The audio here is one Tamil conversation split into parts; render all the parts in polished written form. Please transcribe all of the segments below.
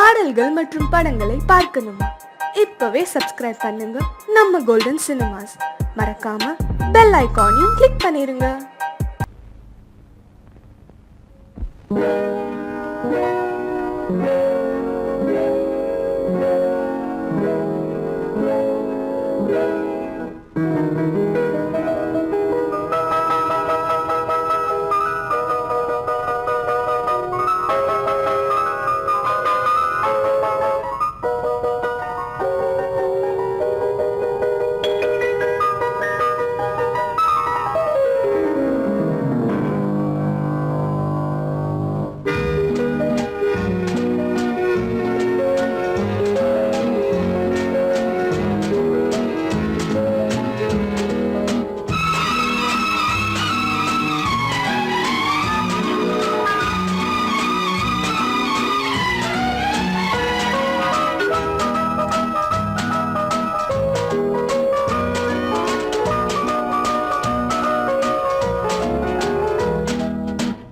பாடல்கள் மற்றும் படங்களை பார்க்கணுமா? இப்பவே சப்ஸ்கிரைப் பண்ணுங்க நம்ம கோல்டன் சினிமாஸ். மறக்காம பெல் ஐகானையும் கிளிக் பண்ணிருங்க.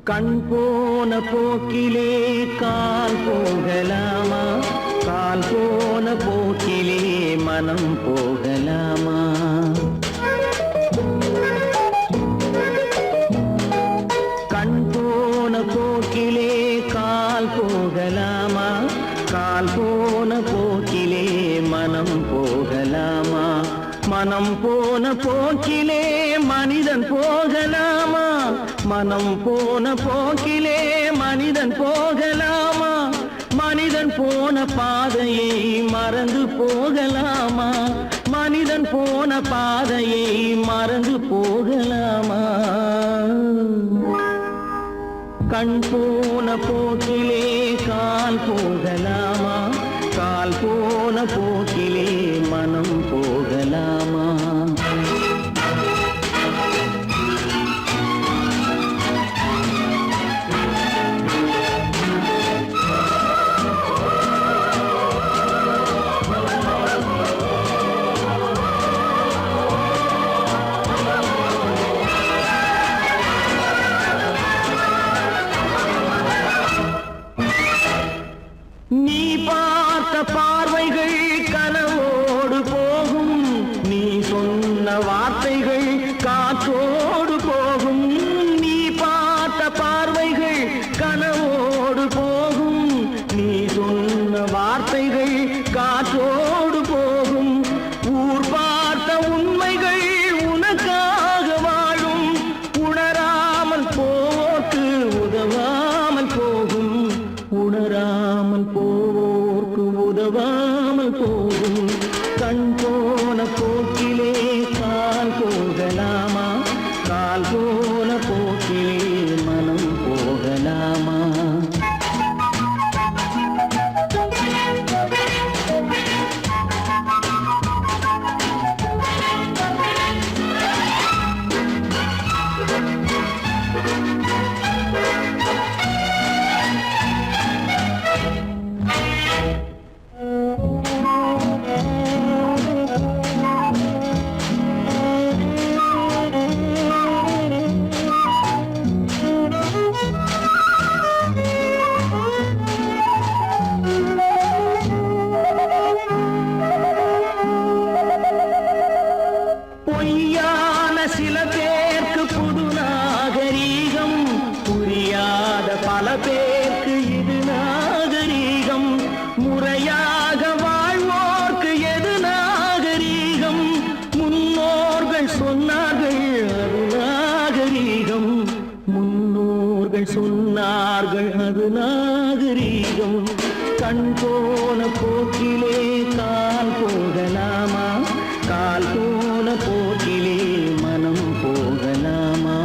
கண் போன போக்கிலே கால் போகலாமா? கால் போன போக்கிலே மனம் போகலாமா? கண் போன போக்கிலே கால் போகலாமா? கால் போன போக்கிலே மனம் போகலாமா? மனம் போன போக்கிலே மனிதன் போகலாமா? மனம் போன போக்கிலே மனிதன் போகலாமா? மனிதன் போன பாதையை மறந்து போகலாமா? மனிதன் போன பாதையை மறந்து போகலாமா? கண் போன போக்கிலே கால் போகலாமா? கால் போன போக்கிலே மனம் போகலாமா? நீ பார்த்த பார்வைகள் கனவோடு போகும், நீ சொன்ன வார்த்தைகள் காற்றோடு போகும். நீ பார்த்த பார்வைகள் கனவோடு போகும், நீ சொன்ன வார்த்தைகள் காற்றோடு போகும். ஊர் பார்த்த உண்மைகள் உனக்காக வாழும், உணராமல் போக்கு உதவாமல் போகும். உணராமல் போக்கு உதவாமல் போகும். கண் போன போக்கிலே கால் போகலாமா? கால் போன போக்கிலே மனம் போகலாமா? பொய்யான சில பேருக்கு புது நாகரீகம், புரியாத பல பேருக்கு இது நாகரீகம். முறையாக வாழ்வோர்க்கு எது நாகரீகம்? முன்னோர்கள் சொன்னார்கள் அது நாகரீகம். முன்னோர்கள் சொன்னார்கள் அது நாகரீகம். கண் போன போக்கிலே கால் போகலாமா? கால் போன போக்கிலே மனம் போகலாமா?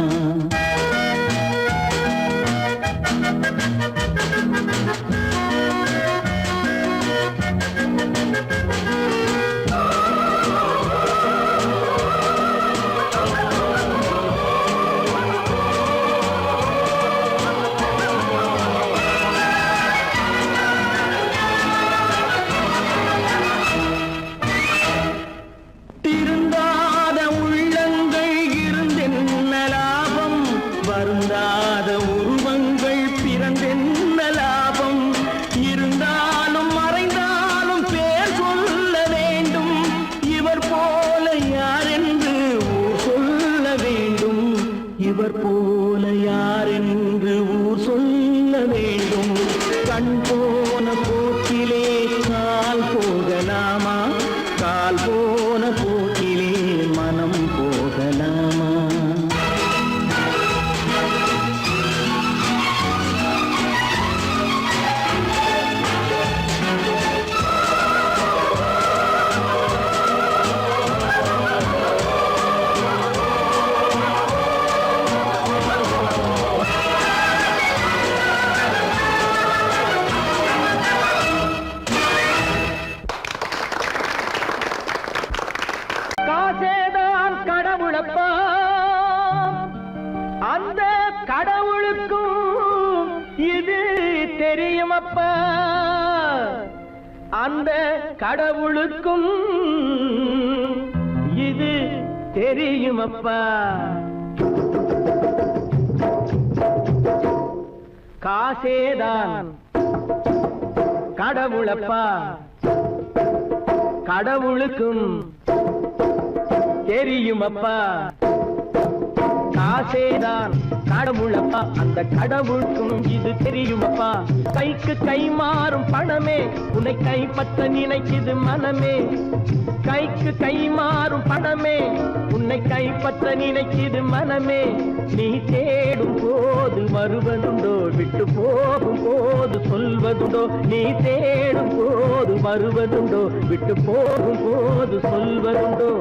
திருந்தாத உள்ளங்கள் போன போக்கிலே கால் போகலாமா, கால் போன போக்கிலே மனம் போகலாமா? காசேதான் கடவுளப்பா, அந்த கடவுளுக்கும் இது தெரியுமப்பா, அந்த கடவுளுக்கும் இது தெரியுமப்பா. காசேதான் கடவுளப்பா, கடவுளுக்கும் தெரியுமப்பா. காசேதான் கடவுளப்பா, அந்த கடவுளுக்கும் இது தெரியுமப்பா. கைக்கு கை மாறும் பணமே உன்னை கைப்பற்ற நினைக்குது மனமே, கைக்கு கை மாறும் பணமே உன்னை கைப்பற்ற நினைக்குது மனமே. நீ தேடும் போது வருவதுண்டோ, விட்டு போகும் போது சொல்வதுண்டோ, நீ தேடும் போது வருவதுண்டோ, விட்டு போகும் போது சொல்வதுண்டோ.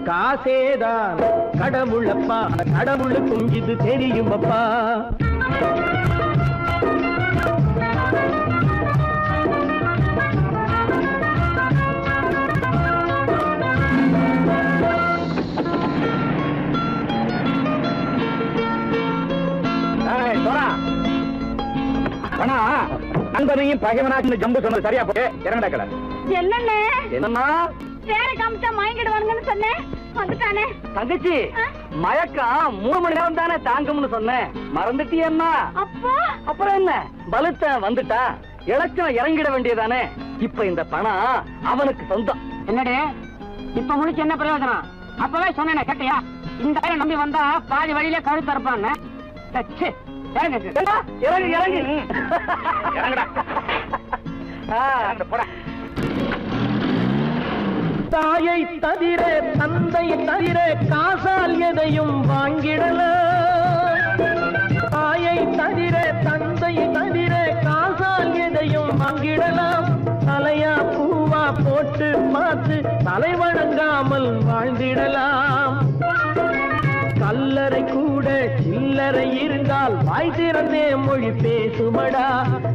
காசேதான் கடவுளப்பா, கடவுளுக்கும் இது தெரியுமப்பா. நண்பனையும் பகைவனாக்கு ஜம்பு சொன்னது சரியா போய் இறங்கடக்கல. என்னண்ணே என்னம்மா வேற காமிச்சா மயங்கிடுவானுங்கன்னு சொன்னேன், வந்துட்டானே. தங்கச்சி மயக்கம் 3 மணி நேரம் தானே தாங்கும்னு சொன்னேன், மறந்துட்டியம்மா? அப்பா அப்புறம் என்ன, பலுத்த வந்துட்டா இலச்சம் இறங்கிட வேண்டியதானே. இப்ப இந்த பணம் அவனுக்கு சொந்தம். என்னடே இப்ப முடிச்சு என்ன பிரயோஜனம்? அப்பவே சொன்னேன் கேட்டியா? இந்த வேலை நம்பி வந்தா பாதி வழியிலே கழுத்து அறுப்பான்னு. இறங்கு இறங்கு இறங்குடா. தாயை தவிர தந்தை தவிர காசால் எதையும் வாங்கிடலாம், தாயை தவிர தந்தை தவிர காசால் எதையும் வாங்கிடலாம். தலையா பூவா போட்டு பார்த்து தலை வணங்காமல் வாழ்ந்திடலாம். கல்லறை கூட சில்லறை இருந்தால் வாய் திறந்தே மொழி பேசுமடா,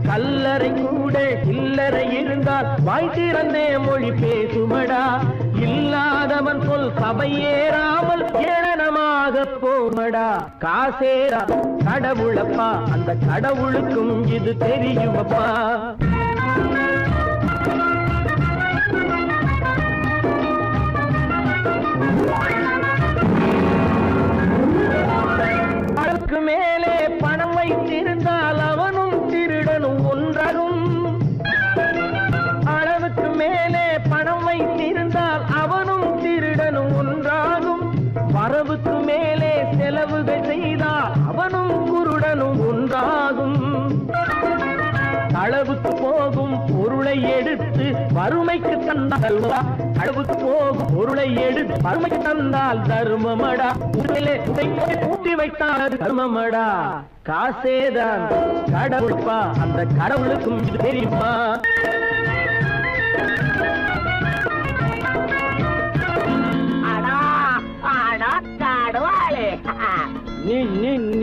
கல்லறை கூட சில்லறை இருந்தால் வாய் திறந்தே மொழி பேசுமடா. இல்லாதவன் சொல் சபையேறாமல் ஏளனமாக போமடா. காசேரா கடவுளப்பா, அந்த கடவுளுக்கும் இது தெரியுமப்பா. அளவுக்கு மேலே பணம் வைத்திருந்தால் அவனும் திருடனும் ஒன்றாகும், அளவுக்கு மேலே பணம் வைத்திருந்தால் அவனும் திருடனும் ஒன்றாகும். வரவுக்கு மேலே செலவுகள் செய்தால் அவனும் குருடனும் ஒன்றாகும். அளவுக்கு போகும் பொருளை எடுத்து வறுமைக்கு தந்தால், அளவுக்கு போகும் பொருளை எடுத்து வறுமைக்கு தந்தால் தர்மமடா, பூட்டி வைத்தால் தர்மமடா. காசேதான் கடவுள்பா, அந்த கடவுளுக்கும் இது தெரியுமா? நீங்கள்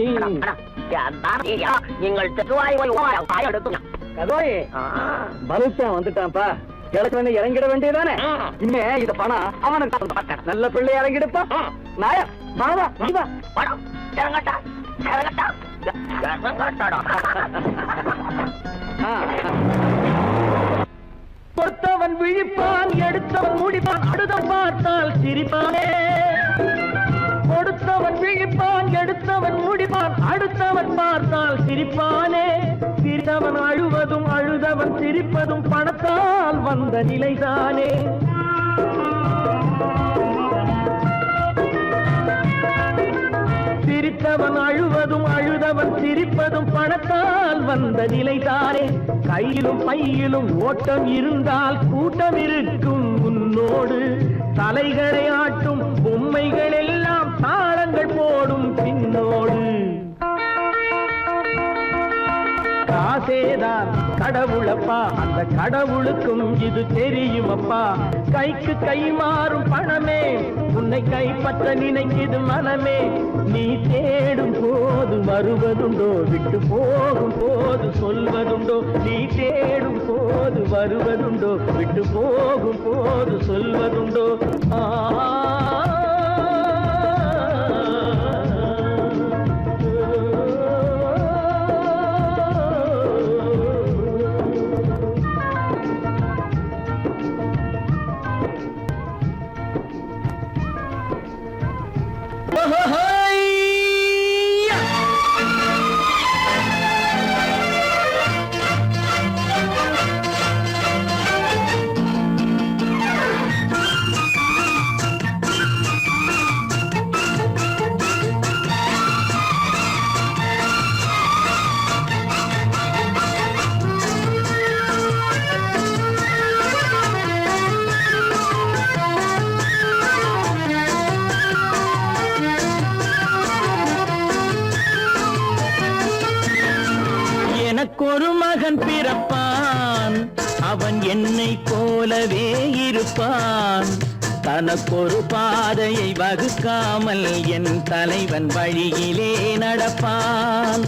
பலுத்தான் வந்துட்டான்ப்பா, கிழக்கு இறங்கிட வேண்டியதானே. இனிமே இது பணம் அவனுக்கு நல்ல பிள்ளை இறங்கிடுப்பா. நாயா பாவா பணம் இறங்கட்டா இறங்கட்டா கொடுத்தவன் விழிப்பான், எடுத்தவன் முடிப்பான், அடுத்தவன் பார்த்தால் சிரிப்பானே. கொடுத்தவன் விழிப்பான், எடுத்தவன் முடிப்பான், அடுத்தவன் பார்த்தால் சிரிப்பானே. சிரித்தவன் அழுவதும் அழுதவன் சிரிப்பதும் பணத்தால் வந்த நிலைதானே. சிரித்தவன் அழுவதும் அழுதவன் அவன் சிரிப்பதும் பணத்தால் வந்த நிலைதானே. கையிலும் பையிலும் ஓட்டம் இருந்தால் கூட்டம் இருக்கும் உன்னோடு. தலைகளை ஆட்டும் பொம்மைகள் எல்லாம் தாளங்கள் போடும் பின்னோடு. காசேதான் கடவுளப்பா, அந்த கடவுளுக்கும் இது தெரியுமப்பா. கைக்கு கை மாறும் பணமே உன்னை கைப்பற்ற நினைக்குது மனமே. நீ தேடும் போது வருவதுண்டோ, விட்டு போகும் போது சொல்வதுண்டோ. நீ தேடும் போது வருவதுண்டோ, விட்டு போகும் போது சொல்வதுண்டோ. எனக்கொரு மகன் பிறப்பான், அவன் என்னை போலவே இருப்பான். தனக்கொரு பாதையை வகுக்காமல் என் தலைவன் வழியிலே நடப்பான்.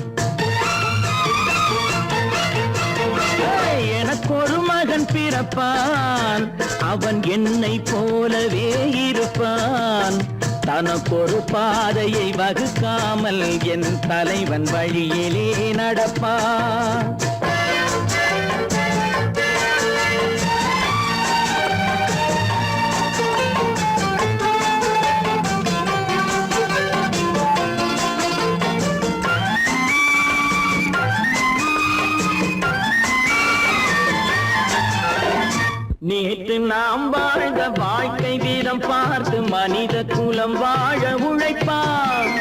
எனக்கொரு மகன் பிறப்பான், அவன் என்னை போலவே இருப்பான். தனக்கொரு பாதையை வகுக்காமல் என் தலைவன் வழியிலே நடப்பான். நேற்று நாம் வாழ்ந்த வாழ்க்கை வீதம் பார்த்து மனித குலம் வாழ உழைப்பான்.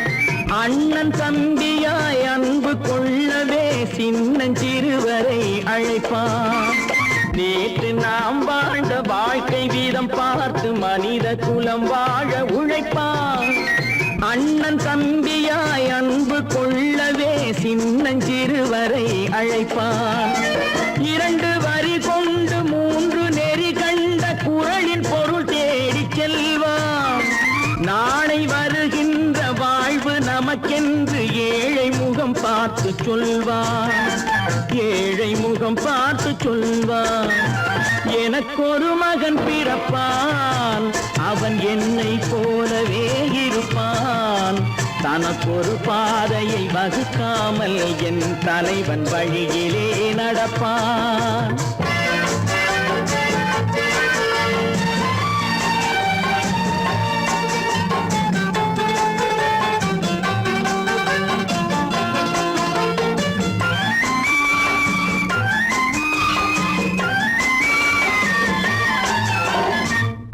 அண்ணன் தம்பியாய் அன்பு கொள்ளவே சின்னஞ்சிறுவரை அழைப்பான். நேற்று நாம் வாழ்ந்த வாழ்க்கை வீதம் பார்த்து மனித குலம் வாழ உழைப்பான். அண்ணன் தம்பியாய் அன்பு கொள்ளவே சின்னஞ்சிறுவரை அழைப்பான். இரண்டு வரி கொண்டு மூன்று நெறி கண்ட குறளின் பொருள் தேடி செல்வான். நாளை வருகின்ற வாழ்வு நமக்கென்று ஏழை முகம் பார்த்து சொல்வான். ஏழை முகம் பார்த்து சொல்வான். எனக்கொரு மகன் பிறப்பான், அவன் என்னை போலவே இருப்பான். தனக்கொரு பாதையை வகுக்காமல் என் தலைவன் வழியிலே நடப்பான்.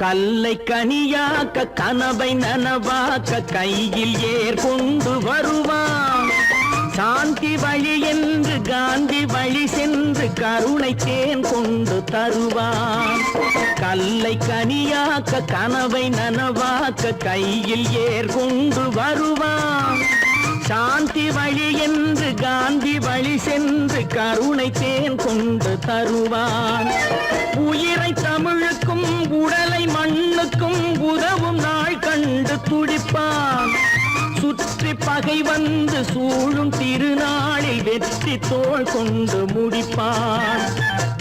கல்லை கனியாக்க கனவை நனவாக்க கையில் ஏர் கொண்டு வருவான். சாந்தி வழி என்று காந்தி வழி சென்று கருணை தேன் கொண்டு தருவான். கல்லை கனியாக்க கனவை நனவாக்க கையில் ஏர் கொண்டு வருவான். சாந்தி வழி என்று காந்தி வழி சென்று கருணை தேன் கொண்டு தருவான். உயிரை தமிழுக்கும் உடலை மண்ணுக்கும் உதவும் நாள் கண்டு துடிப்பான். சுற்றி பகை வந்து சூழும் திருநாளில் வெற்றி தோள் கொண்டு முடிப்பான்.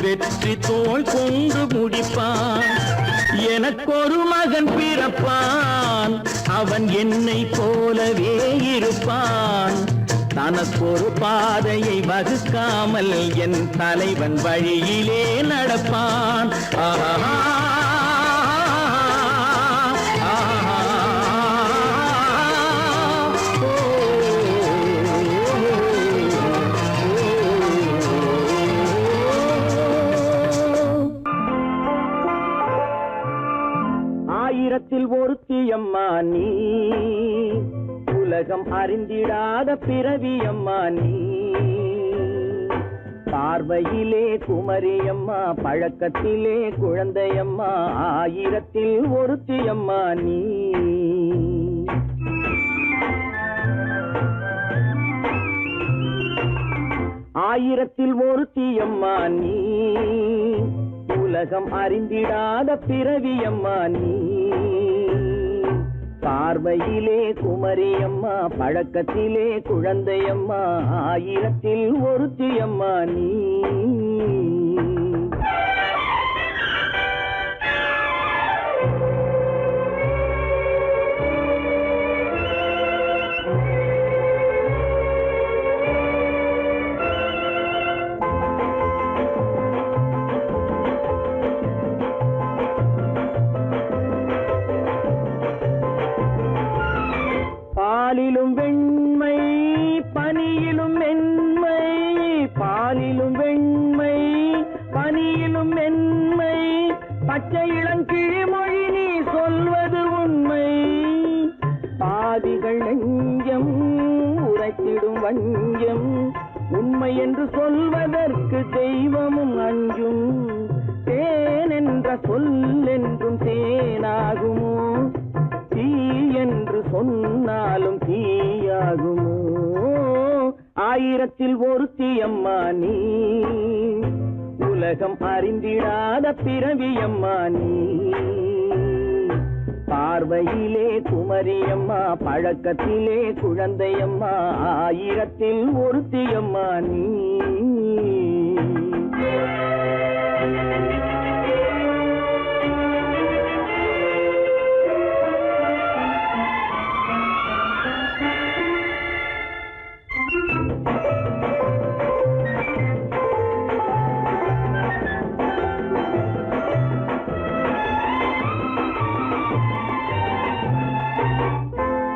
வெற்றி தோள் கொண்டு முடிப்பான். எனக்கொரு மகன் பிறப்பான், அவன் என்னை போலவே இருப்பான். தனக்கொரு பாதையை வகுக்காமல் என் தலைவன் வழியிலே நடப்பான். ஆஹா ஆயிரத்தில் ஒருத்தி அம்மா நீ, உலகம் அறிந்திடாத பிறவியம்மா நீ. பார்வையிலே குமரியம்மா, பழக்கத்திலே குழந்தையம்மா, ஆயிரத்தில் ஒருத்தியம்மா நீ. ஆயிரத்தில் ஒருத்தியம்மா நீ. உலகம் அறிந்திடாத பிறவியம்மா நீ. பார்வையிலே குமரியம்மா, பழக்கத்திலே குழந்தையம்மா, ஆயிரத்தில் ஒருத்தியம்மா நீ. பாலிலும் வெண்மை பனியிலும் மென்மை, பாலிலும் வெண்மை பனியிலும் மென்மை, பச்சை இளங்கிழிமொழி நீ சொல்வது உண்மை. பாதிகள் நெஞ்சம் உரைத்திடும் வஞ்சம், உண்மை என்று சொல்வதற்கு தெய்வமும் அஞ்சும். தேன் என்ற சொல் என்றும் தேனாகுமோ, தீ என்று சொன்னாலும் தீயாகுமோ. ஆயிரத்தில் ஒருத்தியம்மா நீ. உலகம் அறிந்திடாத பிறவியம்மா நீ. பார்வையிலே குமரியம்மா, பழக்கத்திலே குழந்தையம்மா, ஆயிரத்தில் ஒருத்தியம்மா நீ.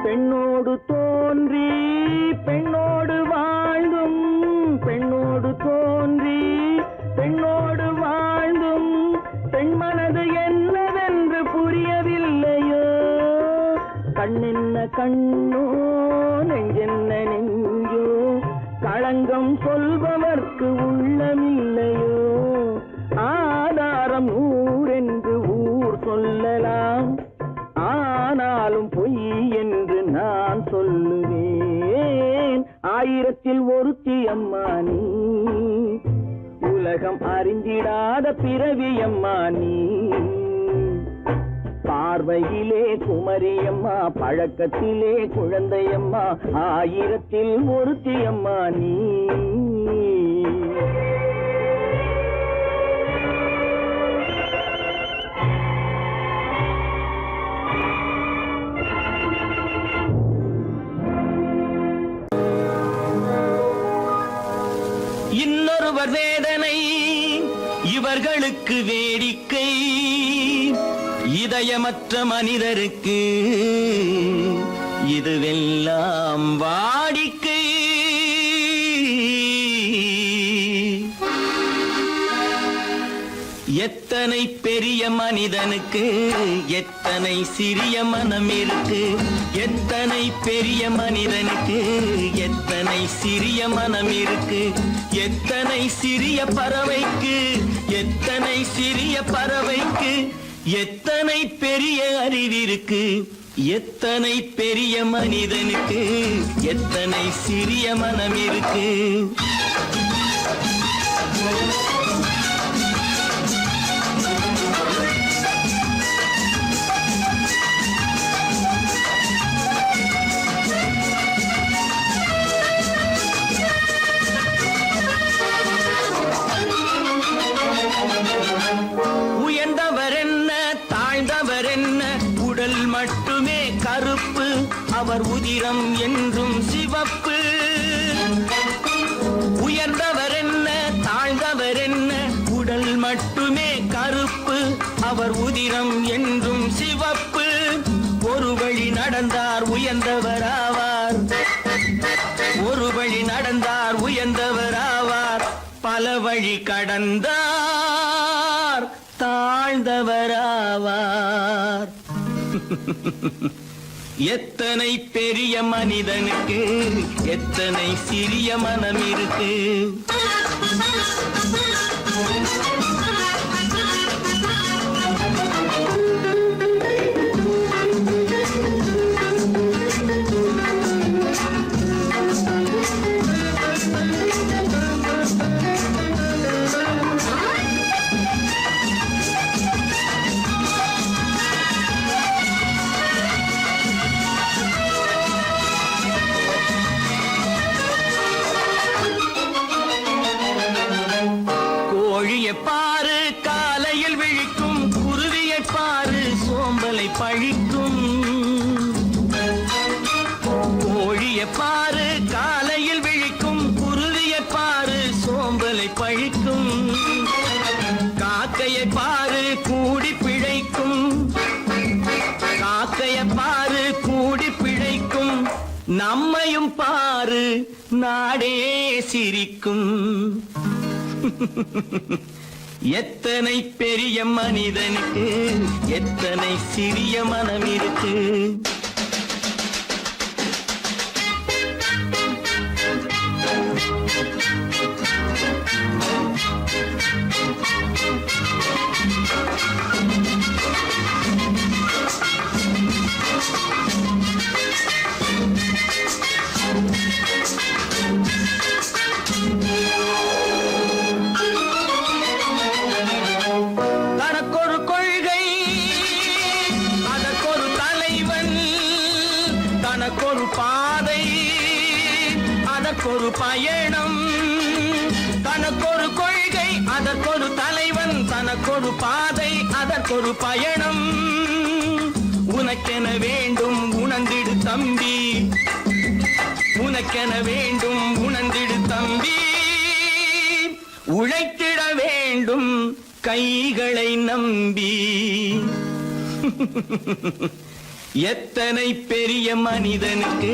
பெண்ணோடு தோன்றி பெண்ணோடு வாழ்ந்தும், பெண்ணோடு தோன்றி பெண்ணோடு வாழ்ந்தும், பெண் மனது என்னவென்று புரியவில்லையோ. கண்ணென்ன கண்ணோ, நெஞ்சென்ன நெஞ்சோ, களங்கம் சொல்பவர்க்கு உள்ளமில்லையோ. ஆதாரம் நூறென்று ஊர் சொல்லலாம், ஆனாலும் பொய் என்று நான் சொல்லுவேன். ஆயிரத்தில் ஒருத்தியம்மா நீ. உலகம் அறிந்திடாத பிறவியம்மா நீ. பார்வையிலே குமரியம்மா, பழக்கத்திலே குழந்தையம்மா, ஆயிரத்தில் ஒருத்தியம்மா நீ. இன்னொருவர் வேதனை இவர்களுக்கு வேடிக்கை, இதயமற்ற மனிதருக்கு இதுவெல்லாம் வாடிக்கை. எத்தனை பெரிய மனிதனுக்கு எத்தனை சிறிய மனம் இருக்கு, எத்தனை பெரிய மனிதனுக்கு எத்தனை சிறிய மனம் இருக்கு. எத்தனை சிறிய பறவைக்கு எத்தனை சிறிய பறவைக்கு எத்தனை பெரிய அறிவிருக்கு. எத்தனை பெரிய மனிதனுக்கு எத்தனை சிறிய மனம் இருக்கு. மட்டுமே கருப்பு, அவர் உதிரம் என்றும் சிவப்பு. உயர்ந்தவர் என்ன தாழ்ந்தவர் என்ன, உடல் மட்டுமே கருப்பு, அவர் உதிரம் என்றும் சிவப்பு. ஒரு வழி நடந்தார் உயர்ந்தவராவார், ஒரு வழி நடந்தார் உயர்ந்தவராவார். பல வழி கடந்தார் தாழ்ந்தவராவார். எத்தனை பெரிய மனிதனுக்கு எத்தனை சிறிய மனம் இருக்கு. கோழியை பாரு காலையில் விழிக்கும், குருவியை பாரு சோம்பலை பழிக்கும். கோழியை பாரு காலையில் விழிக்கும், குருவியை பாரு சோம்பலை பழிக்கும். காக்கையை பாரு கூடி பிழைக்கும், காக்கையை பாரு கூடி பிழைக்கும். நம்மையும் பாரு நாடே சிரிக்கும். எத்தனை பெரிய மனிதனுக்கு எத்தனை சிறிய மனம் இருக்கு. தனக்கொரு கொள்கை அதற்கொரு தலைவன், தனக்கொரு பாதை அதற்கொரு பயணம். தனக்கொரு கொள்கை அதற்கொரு தலைவன், தனக்கொரு பாதை அதற்கொரு பயணம். உனக்கென வேண்டும் உணர்ந்திடு தம்பி, உனக்கென வேண்டும் உணர்ந்திடு தம்பி. உழைத்திட வேண்டும் கைகளை நம்பி. எத்தனை பெரிய மனிதனுக்கு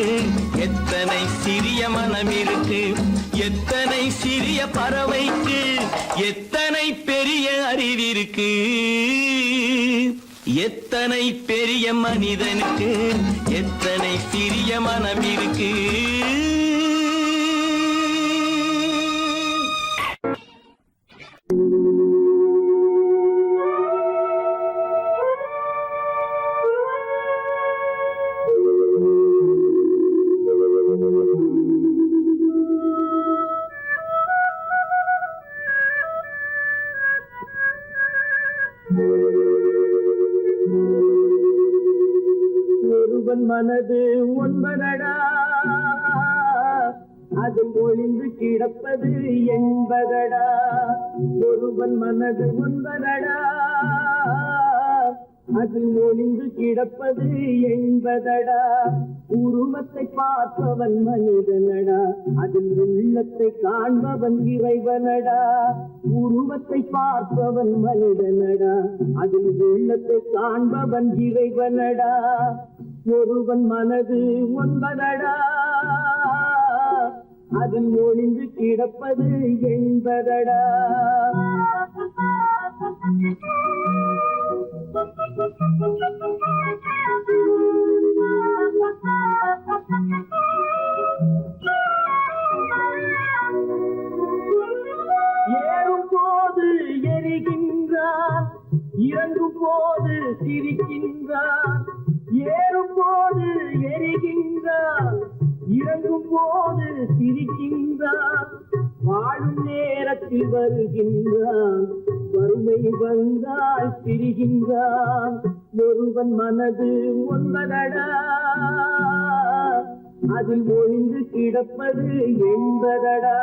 எத்தனை சிறிய மனம் இருக்கு. எத்தனை சிறிய பறவைக்கு எத்தனை பெரிய அறிவிருக்கு. எத்தனை பெரிய மனிதனுக்கு எத்தனை சிறிய மனம் இருக்கு. ஒருவன் மனது ஒன்பதடா, அது ஒளிந்து கிடப்பது என்பதடா. ஒருவன் மனது ஒன்பதடா, அது ஒளிந்து கிடப்பது என்பதடா. உருவத்தை பார்ப்பவன் மனிதனடா, அதில் உள்ளத்தை காண்பவன் இறைவனடா. உருவத்தை பார்ப்பவன் மனிதனடா, அதில் உள்ளத்தை காண்பவன் இறைவனடா. ஒருவன் மனது ஒன்பதடா, அதில் ஒளிந்து கிடப்பது என்பதடா. ஏறும் போது எரிகின்றான், இறங்கும் போது சிரிக்கின்றான். ஏறும் போது எரிகின்றான், இறங்கும் போது சிரிக்கின்றான். வாழும் நேரத்தில் வருகின்றான், வறுமை வந்தால் பிரிகின்றான். ஒருவன் மனது ஒன்பதடா, அதில் ஒளிந்து கிடப்பது என்பதடா.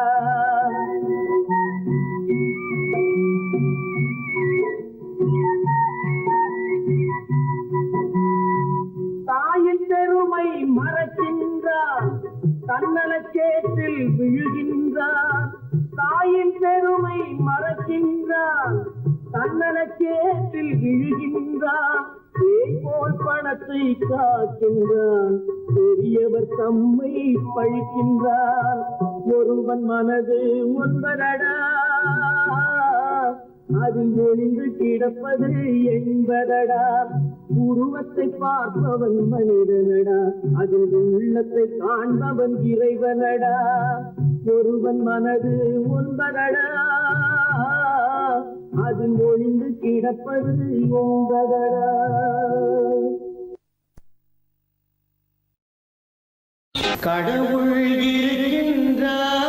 தாயின் பெருமை மறக்கின்றான், தன்னலச்சேற்றில் விழுகின்றான். தாயின் பெருமை மறக்கின்றான், தன்னலச்சேற்றில் விழுகின்றான். போல் பணத்தை காக்கின்றான், பெரியவர் தம்மை பழிக்கின்றான். ஒருவன் மனது ஒன்பதடா, அதில் ஒளிந்து கிடப்பது என்பதடா. உருவத்தை பார்ப்பவன் மனிதனடா, அதில் உள்ளத்தை காண்பவன் இறைவனடா. ஒருவன் மனது ஒன்பதடா, அதில் ஒளிந்து கிடப்பது என்பதடா. கடவுள் இருக்கின்றார்.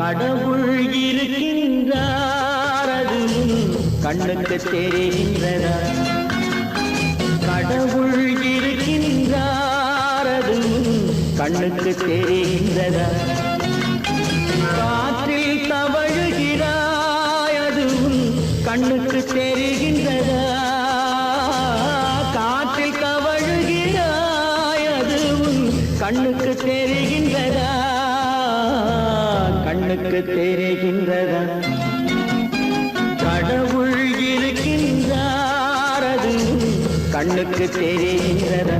கடவுள் இருக்கின்றார், அது கண்ணுக்கு தெரிகின்றதா? கடவுள் இருக்கின்றார், அது கண்ணுக்கு தெரிகின்றதா? காற்றில் தவழுகிறாய், அது கண்ணுக்கு தெரிகின்றதா? காற்றில் தவழுகிறாய், அது கண்ணுக்கு தெரிகின்றதா? கண்ணுக்கு தெரிகின்றதா? கடவுள் இருக்கின்றார், அது கண்ணுக்கு தெரிகின்றதா?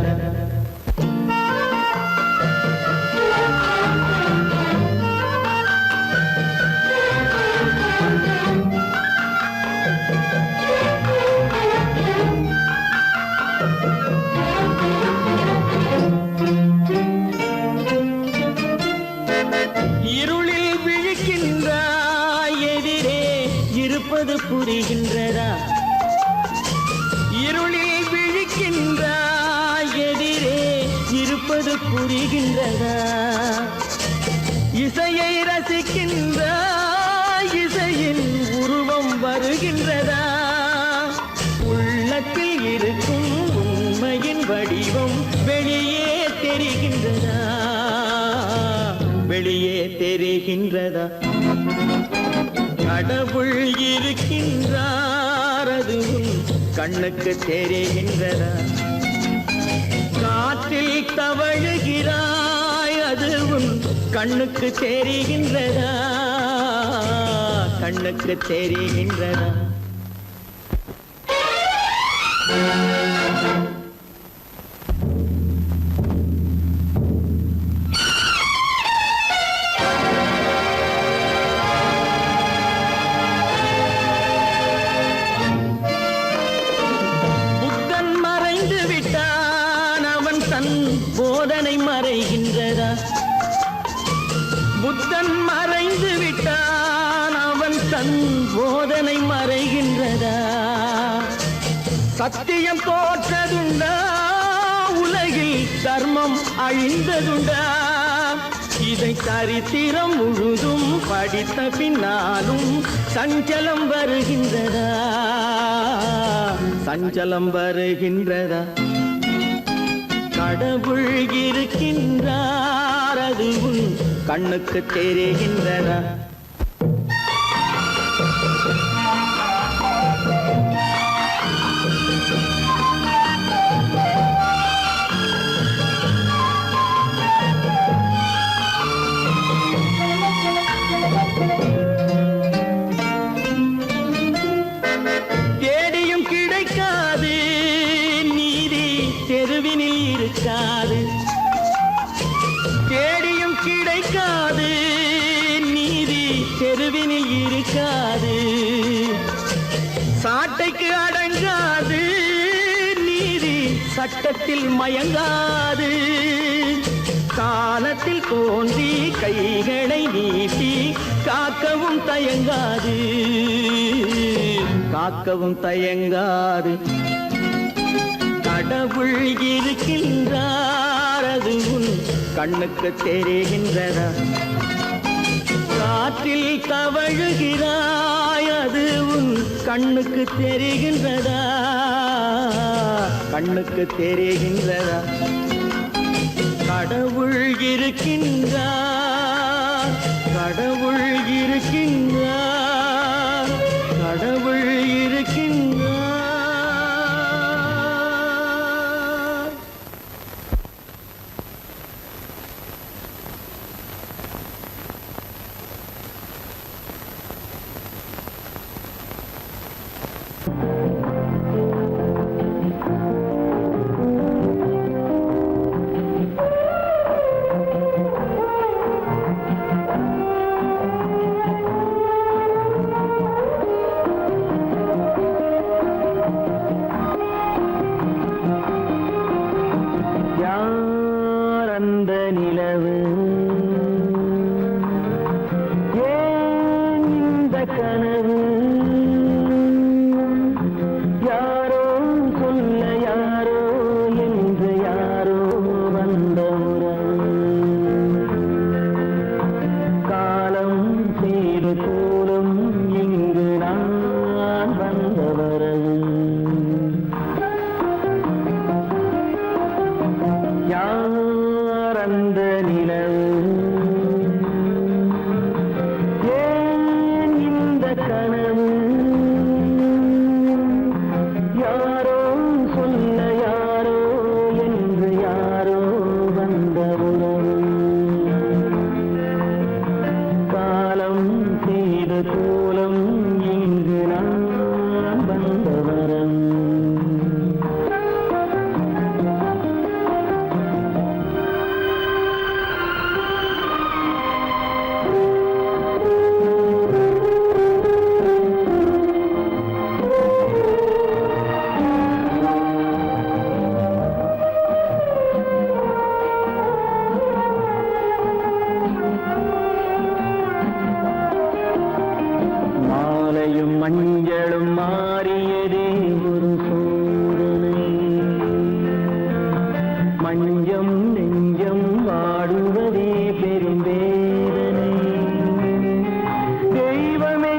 இருளில் விழிக்கின்றாய், எதிரே இருப்பது புரிகின்றதா? இருளில் விழிக்கின்றாய், எதிரே இருப்பது புரிகின்றதா? இசையை ரசிக்கின்றாய், இசையின் உருவம் வருகின்றதா? உள்ளத்தில் இருக்கும் உண்மையின் வடிவம் வெளியே தெரிகின்றதா? வெளியே தெரிகின்றதா? கடவுள் இருக்கின்றார், அது கண்ணுக்கு தெரிகின்றதா? காற்றில் தவழுகிறாய், அது கண்ணுக்கு தெரிகின்றதா? கண்ணுக்கு தெரிகின்றதா? போதனை மறைகின்றதா? புத்தன் மறைந்து விட்டான், அவன் தன் போதனை மறைகின்றதா? சத்தியம் தோற்றதுண்டா? உலகில் தர்மம் அழிந்ததுண்டா? இதை சரித்திரம் முழுதும் படித்த பின்னாலும் சஞ்சலம் வருகின்றதா? சஞ்சலம் வருகின்றதா? கடவுள் இருக்கின்றார், அது கண்ணுக்கு தெரிகின்றதா? தேடியும் கிடைக்காது நீதி, தெருவினில் இருக்காது. தேடியும் கிடைக்காது நீதி, தெருவினில் இருக்காது. சாட்டைக்கு அடங்காது நீதி, சட்டத்தில் மயங்காது. காலத்தில் தோன்றி கைகளை நீட்டி காக்கவும் தயங்காது. காக்கவும் தயங்காது. கடவுள் இருக்கின்றார், அது கண்ணுக்கு தெரிகின்றதா? காற்றில் தவழுகிறாய், அது கண்ணுக்கு தெரிகின்றதா? கண்ணுக்கு தெரிகின்றதா? கடவுள் இருக்கின்றார், கடவுள் இருக்கின்றார், கடவுள் இருக்கின்றார். கனவு யாரோ சொல்ல யாரோ என்று யாரோ வந்த உறவு காலம் செய்த கோலம் இங்கு நான் வந்த வரவு யார் அந்த நிலவு ஏன் இந்த கனவு யாரோ சொல்ல யாரோ என்று யாரோ வந்த உறவு காலம் செய்த கோலம் இங்கு நான் வந்த வரவு மாலையும் மஞ்சளும் மாறியதே ஒரு சோதனை மஞ்சம் நெஞ்சம் வாடுவதே பெரும் வேதனை தெய்வமே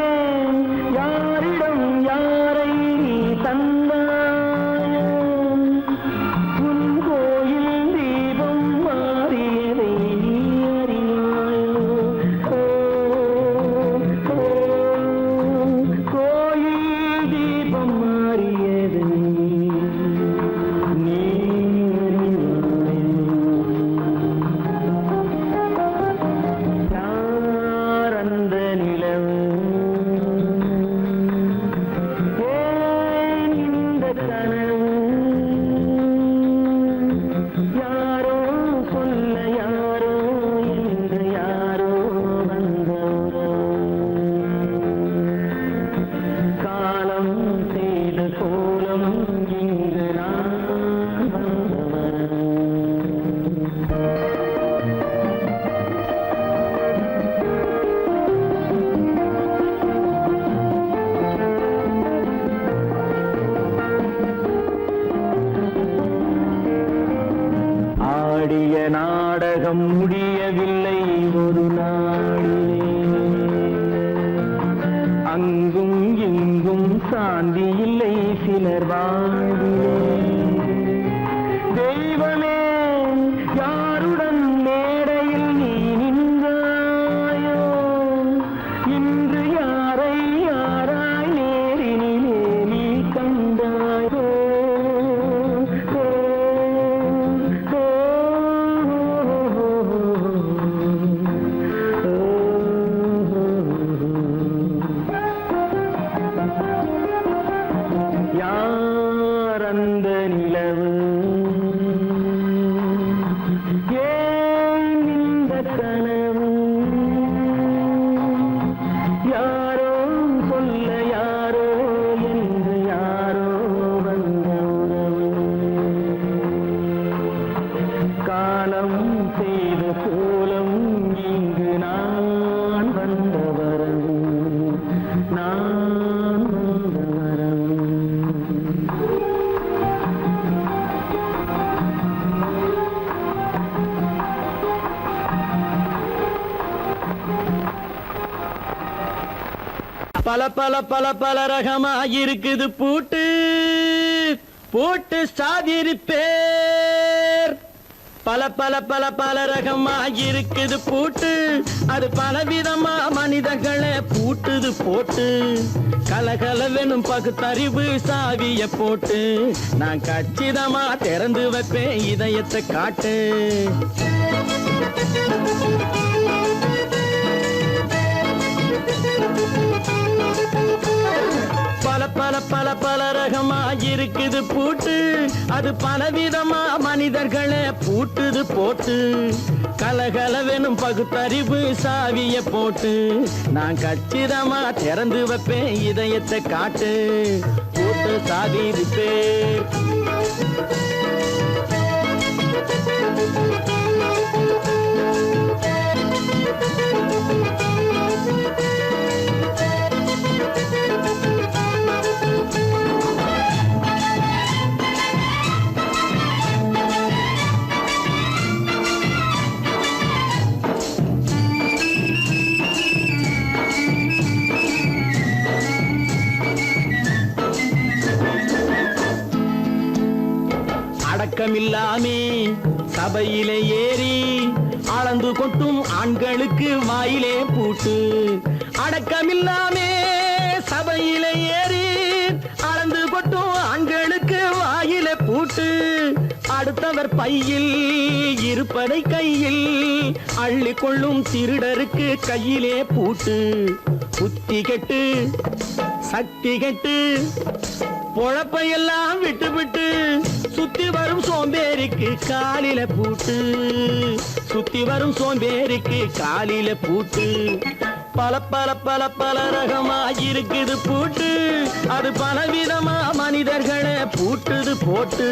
யாரிடம் யாரை நீ தந்தாயோ உன் கோயில் தீபம் மாறியதை நீ அறியாயோ கோயில் தீபம் மாறியதை நீ யார் அந்த நிலவு ஏன் இந்த கனவு யாரோ சொல்ல யாரோ என்று யாரோ வந்த உறவு காலம் செய்த கோலம் இங்கு நான் வந்தவர் ஆடிய நாடகம் முடியவில்லை ஒரு நாளிலே அங்கும் இங்கும் சாந்தி இல்லை சிலர் வாழ்விலே தெய்வமே யாருடன் மேடையில் நீ நின்றாயோ இன்று யாரை யாராய் நேரினிலே நீ கண்டாயோ யார் அந்த நிலவு ஏன் இந்த கனவு யாரோ சொல்ல யாரோ என்று யாரோ வந்த உறவு காலம் செய்த கோலம் இங்கு நான் வந்த வரவு நான் வந்த வரவு பல பல பல பல ரகமா இருக்குது பூட்டு பூட்டு சாதிரி பேர் பல பல பல பல ரகமா இருக்குது பூட்டு அது பலவிதமா மனிதர்களை பூட்டுது போட்டு கலகலவெனும் பகுத்தறிவு சாவிய போட்டு நான் கச்சிதமா திறந்து வைப்பேன் இதயத்தை காட்டு பல பல பல பல ரகமா இருக்குது பூட்டு அது பலவிதமா மனிதர்களை பூட்டுது போட்டு கலகலவெனும் பகுத்தறிவு சாவிய போட்டு நான் கச்சிதமா திறந்து வைப்பேன் இதயத்தை காட்டு போட்டு சாதிது பேர் அடக்கமில்லாமே சபையிலே ஏறி அளந்து கொட்டும் ஆண்களுக்கு வாயிலே பூட்டு. அடக்கமில்லாமே சபையிலே ஏறி அளந்து கொட்டும் ஆண்களுக்கு வாயிலே பூட்டு. அடுத்தவர் பையில் இருப்பதை கையில் அள்ளி கொள்ளும் திருடருக்கு கையிலே பூட்டு. புத்தி கெட்டு சக்தி கெட்டு பொழப்பையெல்லாம் விட்டு விட்டு சுத்தி வரும் சோம்பேறிக்கு காலில பூட்டு. சுத்தி வரும் சோம்பேறிக்கு காலில பூட்டு. பல பல பல பல ரகமா இருக்குது பூட்டு. அது பலவிதமா மனிதர்களை பூட்டுது போட்டு.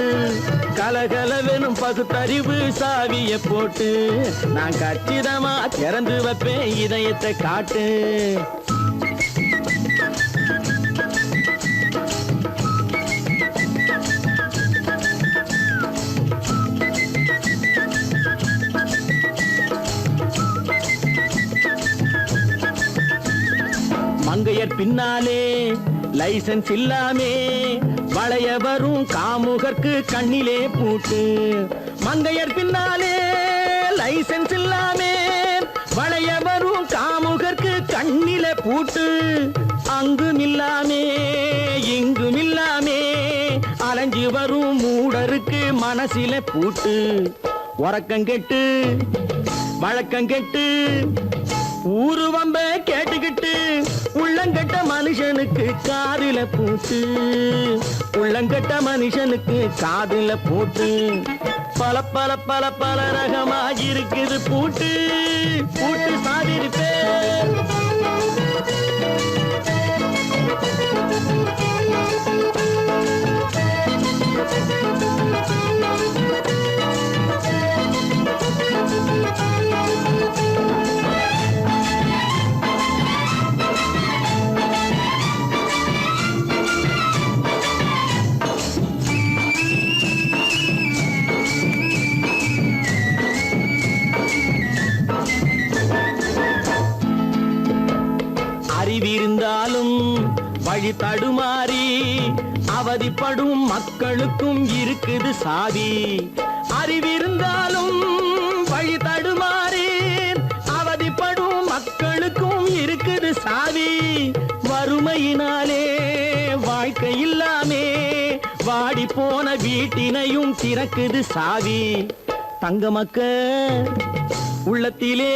கலகலவெனும் பகுத்தறிவு சாவிய போட்டு. நான் கச்சிதமா திறந்து வைப்பேன் இதயத்தை காட்டு. மங்கையர் பின்னாலே லைசன்ஸ் இல்லாமே வளைய வரும் காமுகர்க்கு கண்ணிலே பூட்டு. மங்கையர் பின்னாலே லைசன்ஸ் இல்லாமே வளைய வரும் காமுகர்க்கு கண்ணிலே பூட்டு. அங்கும் இல்லாமே இங்கும் இல்லாமே அலைஞ்சு வரும் மூடருக்கு மனசிலே பூட்டு. உறக்கம் கெட்டு வழக்கம் கெட்டு ஊரு வம்ப கேட்டுக்கிட்டு உள்ளங்கட்ட மனுஷனுக்கு காதுல பூட்டு. உள்ளங்கட்ட மனுஷனுக்கு காதுல பூட்டு. பல பல பல பல ரகமா இருக்குது பூட்டு. பூட்டு சாதிருப்பேன். அறிவிருந்தாலும் வழி தடுமாறி அவதிப்படும் மக்களுக்கும் இருக்குது சாவி. அறிவிருந்தாலும் வழி தடுமாறி அவதிப்படும் மக்களுக்கும் இருக்குது சாவி. வறுமையினாலே வாழ்க்கை இல்லாமே வாடி போன வீட்டினையும் திறக்குது சாவி. தங்க மக்க உள்ளத்திலே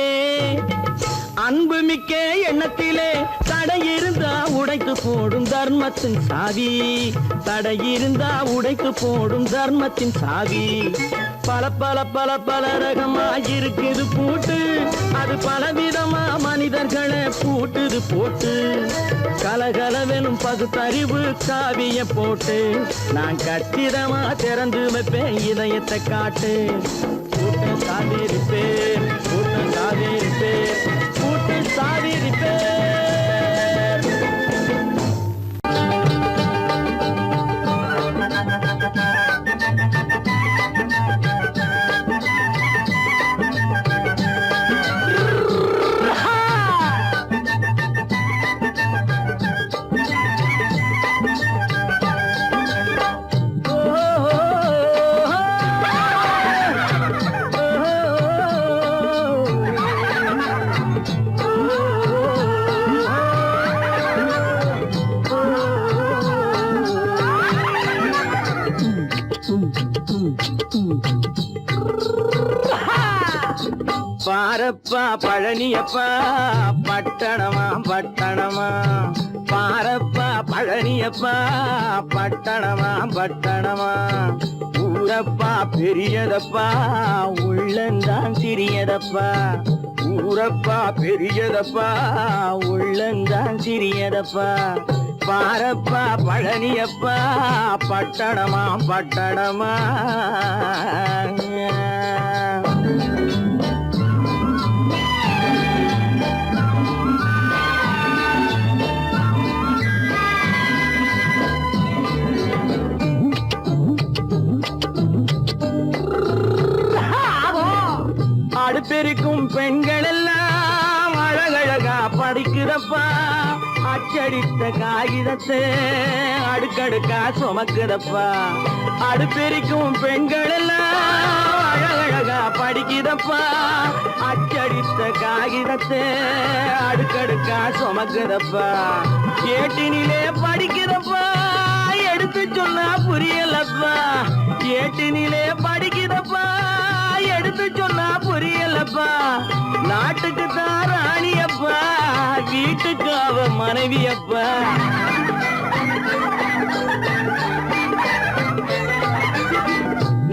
அன்பு மிக்க எண்ணத்திலே தடை இருந்தா உடைத்து போடும் தர்மத்தின் சாவி. தடை இருந்தா உடைத்து போடும் தர்மத்தின் சாவி. பல பல பல பல ரகமா இருக்குது பூட்டு. அது பலவிதமா மனிதர்களை பூட்டுது போட்டு. கலகலவெனும் பகுத்தறிவு சாவிய போட்டு. நான் கச்சிதமா திறந்து வைப்பேன் இதயத்தை காட்டு. கூட்டம் சாதிருப்பேன் கூட்டம் சாதிருப்பேன் கூட்டம் சாதிருப்பேன். பாரப்பா பழனியப்பா பட்டணமா பட்டணமா. பாரப்பா பழனியப்பா பட்டணமா பட்டணமா. ஊரப்பா பெரியதப்பா உள்ளந்தான் சிறியதப்பா. ஊரப்பா பெரியதப்பா உள்ளந்தான் சிறியதப்பா. பாரப்பா பழனியப்பா பட்டணமா பட்டணமா. அடுப்பெருக்கும் பெண்கள் எல்லாம் அழகழகா படிக்கிறப்பா. அச்சடித்த காகிதத்தை அடுக்கடுக்கா சுமக்குதப்பா அடுப்பெரிக்கும் பெண்கள் எல்லாம் அழகழகா படிக்குதப்பா அச்சடித்த காகிதத்தை அடுக்கடுக்கா சுமக்குதப்பா ஏட்டினிலே படிக்குதப்பா எடுத்து சொன்னா புரியலப்பா ஏட்டினிலே படிக்குதப்பா எடுத்து சொன்னா புரியலப்பா நாட்டுக்கு தான் ராணியப்பா வீட்டுக்கு அவ மனைவியப்பா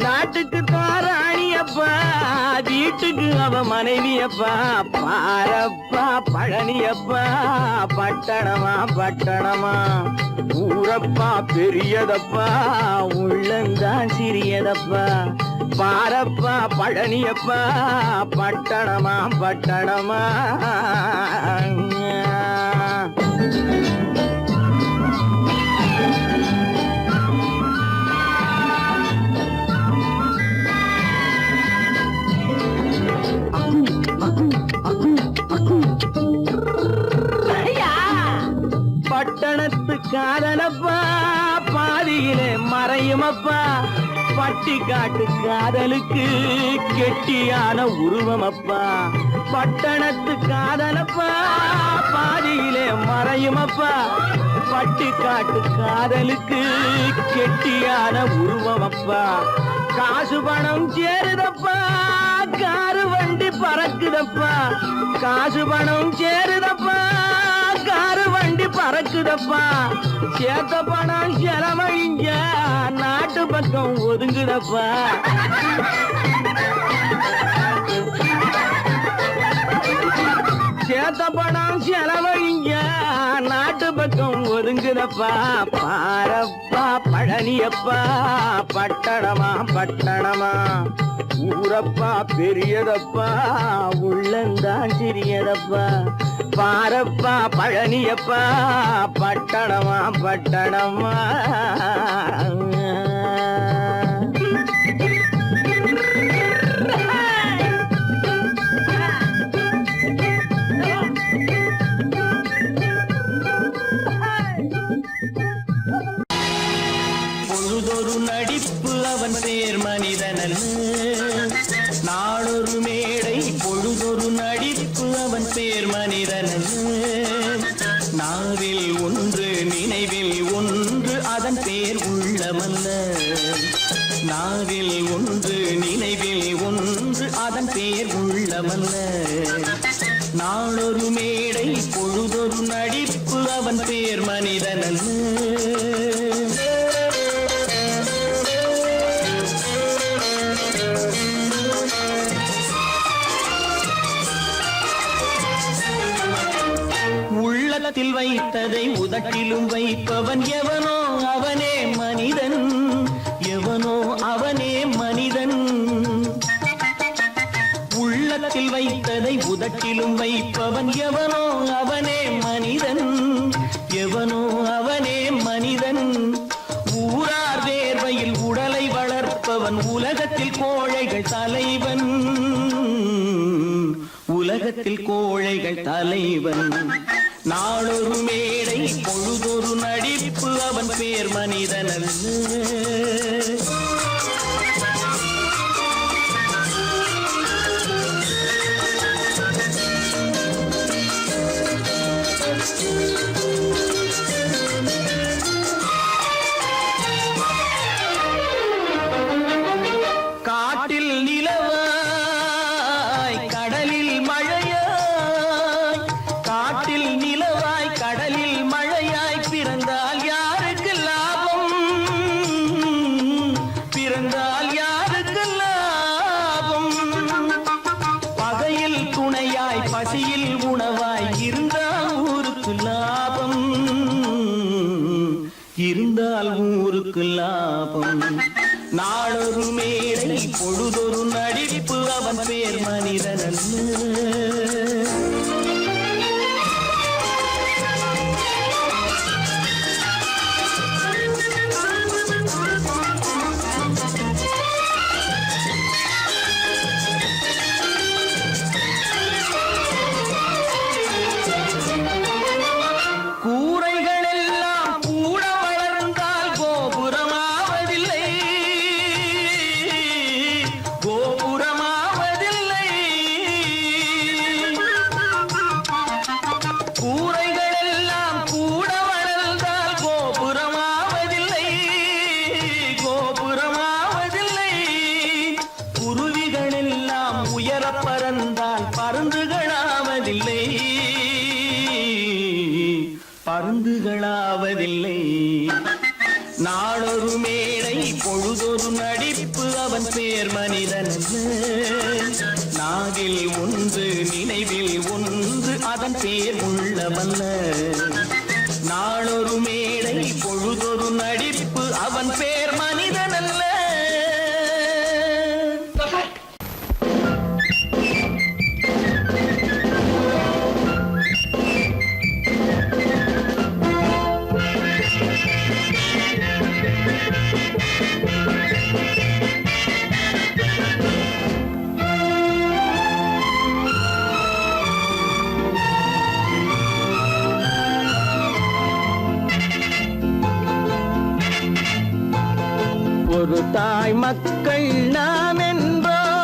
நாட்டுக்கு தான் ராணியப்பா வீட்டுக்கு அவ மனைவியப்பா பாரப்பா பழனியப்பா பட்டணமா பட்டணமா ஊரப்பா பெரியதப்பா உள்ளந்தான் சிறியதப்பா பாரப்பா பழனியப்பா பட்டணமா பட்டணமா பட்டணத்து காதலப்பா பாதியிலே மறையுமப்பா பட்டி காட்டு காதலுக்கு கெட்டியான உருவமப்பா பட்டணத்து காதலப்பா பாதியிலே மறையுமப்பா பட்டி காட்டு காதலுக்கு கெட்டியான உருவமப்பா காசு பணம் சேருதப்பா காரு வண்டி பறக்குதப்பா காசு பணம் சேருதப்பா காரு வண்டி பறக்குதப்பா சேத்த பணம் செலவழிஞ்ச நாட்டு பக்கம் ஒதுங்குதப்பா சேத்த பணம் செலவழிஞ்ச நாட்டு பக்கம் ஒதுங்குதப்பா பாரப்பா பழனியப்பா பட்டணமா பட்டணமா ஊரப்பா பெரியதப்பா உள்ளந்தான் சிறியதப்பா பாரப்பா பழனியப்பா பட்டணமா பட்டணமா பொழுதொரு நடிப்பு அவன் பேர் மனிதனல்ல நாளொரு மேடை பொழுதொரு நடிப்பு அவன் பேர் மனிதனல்ல நாவில் ஒன்று நினைவில் ஒன்று அதன் பேர் உள்ளமல்ல நாவில் ஒன்று நினைவில் ஒன்று அதன் பேர் உள்ளமல்ல நாளொரு மேடை பொழுதொரு நடிப்பு அவன் பேர் மனிதனல்ல உள்ளத்தில் வைத்ததை உதட்டிலும் வைப்பவன் எவனோ அவனே மனிதன் எவனோ அவனே மனிதன் உள்ளத்தில் வைத்ததை உதட்டிலும் வைப்பவன் எவனோ அவனே மனிதன் எவனோ அவனே மனிதன் ஊரார் வேர்வையில் உடலை வளர்ப்பவன் உலகத்தில் கோழைகள் தலைவன் உலகத்தில் கோழைகள் தலைவன் நாளொரு மேடை பொழுதொரு நடிப்பு அவன் பேர் மனிதனல்ல காட்டில் நிலவாய் கடலில் மழையாய் காட்டில் நிலவாய் கடலில் மழையாய் பிறந்தால் யாருக்கு லாபம் பிறந்தால் யாருக்கு லாபம் பகையில் துணையாய் பசியில் உணவாய் இருந்தால் ஊருக்கு லாபம் இருந்தால் ஊருக்கு லாபம் நாளொரு மேடை பொழுதொரு நடிப்பு அவன் பேர் மனிதனல்ல விருந்துகளாவதில்லை. நாளொரு மேடை பொழுதொரு நடிப்பு அவன் பேர் மனிதனல்ல. நாவில் ஒன்று நினைவில் ஒன்று அதன் பேர் உள்ளவல்ல. நாளொரு மேடை பொழுதொரு நடிப்பு அவன் பேர் மனிதனல்ல. ஒரு தாய் மக்கள் நாம் என்போம்.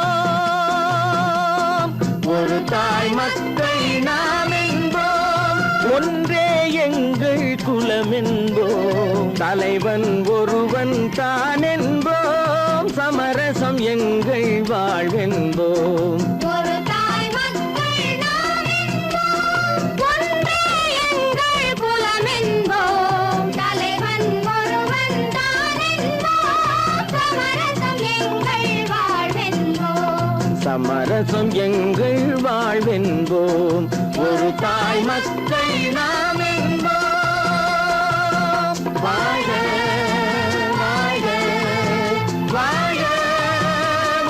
ஒரு தாய் மக்கள் நாம் என்போம். ஒன்றே எங்கள் குலம் என்போம். தலைவன் ஒருவன் தான் என்போம். சமரசம் எங்கள் வாழ்வென்போம். ஒரு தாய் மக்கள் நாம் என்போம். ஒன்றே எங்கள் குலம் என்போம். தலைவன் ஒருவன் தான் என்போம். சமரசம் எங்கள் வாழ்வென்போம். சமரசம் எங்கள் வாழ்வென்போம். ஒரு தாய் மக்கள் நாம் என்போம். வாழ்க வாழ்க வாழ்க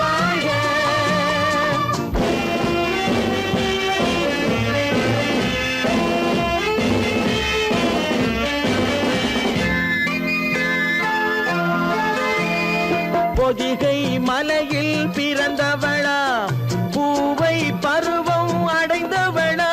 வாழ்க. பொதிகை மலையில் பிறந்தவளா, பூவை பருவம் அடைந்தவளா.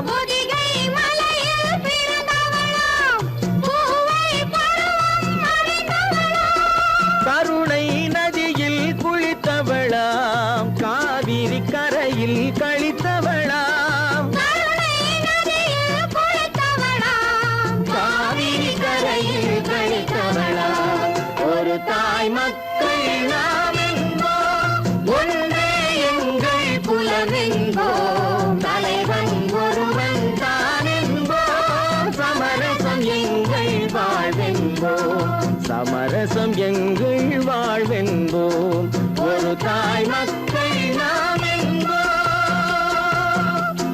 பொதிகை மலையில் பிறந்தவளாம். பூவை பருவம் அடைந்தவளாம். கருணை நதியில் குளித்தவளாம். காவிரி கரையில் கழித்தவளாம். கருணை நதியில் குளித்தவளாம். காவிரி கரையில் கழித்தவளாம். ஒரு தாய் மக்கள் நாம் என்போம். ஒன்றே எங்கள் குலம் என்போம். தலைவன் ஒருவன் தான் என்போம். சமரசம் எங்கள் வாழ்வென்போம். சமரசம் எங்கள் வாழ்வென்போம். ஒரு தாய் மக்கள் நாம் என்போம்.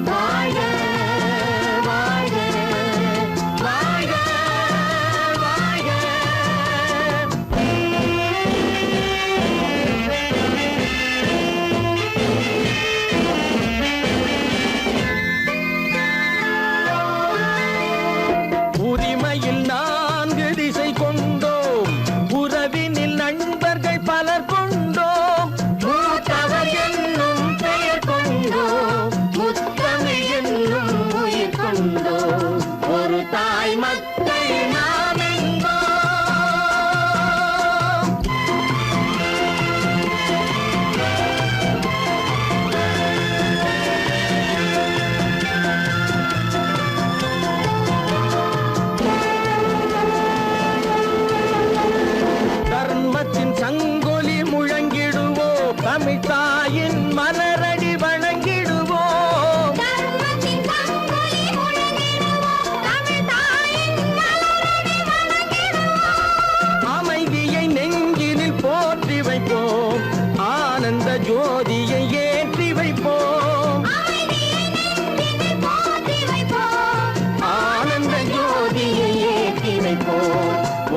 வாழ்க வாழ்க வாழ்க வாழ்க. உரிமையில் 4 திசை கொண்டோம். உறவினில் நண்பர்கள் பலர் கொண்டோம். மூத்தவர் என்னும் பெயர் கொண்டோம். முத்தமிழ் என்னும் உயிர் கொண்டோம். ஒரு தாய் மக்கள் நாம் என்போம். தர்மத்தின் சங்கொலி முழங்கிடுவோம். தமிழ் தாயின் மலரடி வணங்கிடுவோம். தர்மத்தின் சங்கொலி முழங்கிடுவோம். தமிழ் தாயின் மலரடி வணங்கிடுவோம். அமைதியை நெஞ்சினில் போற்றி வைப்போம். ஆனந்த ஜோதியை ஏற்றி வைப்போம். அமைதியை நெஞ்சினில் போற்றி வைப்போம். ஆனந்த ஜோதியை ஏற்றி வைப்போம்.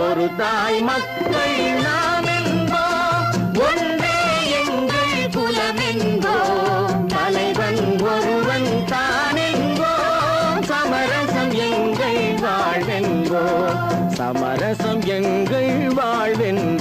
ஒரு தாய் மக்கள் நாம் என்போம். ஒன்றே எங்கள் குலம் என்போம். தலைவன் ஒருவன் தான் என்போம். சமரசம் எங்கள் வாழ்வென்போம். சமரசம் எங்கள் வாழ்வென்போம்.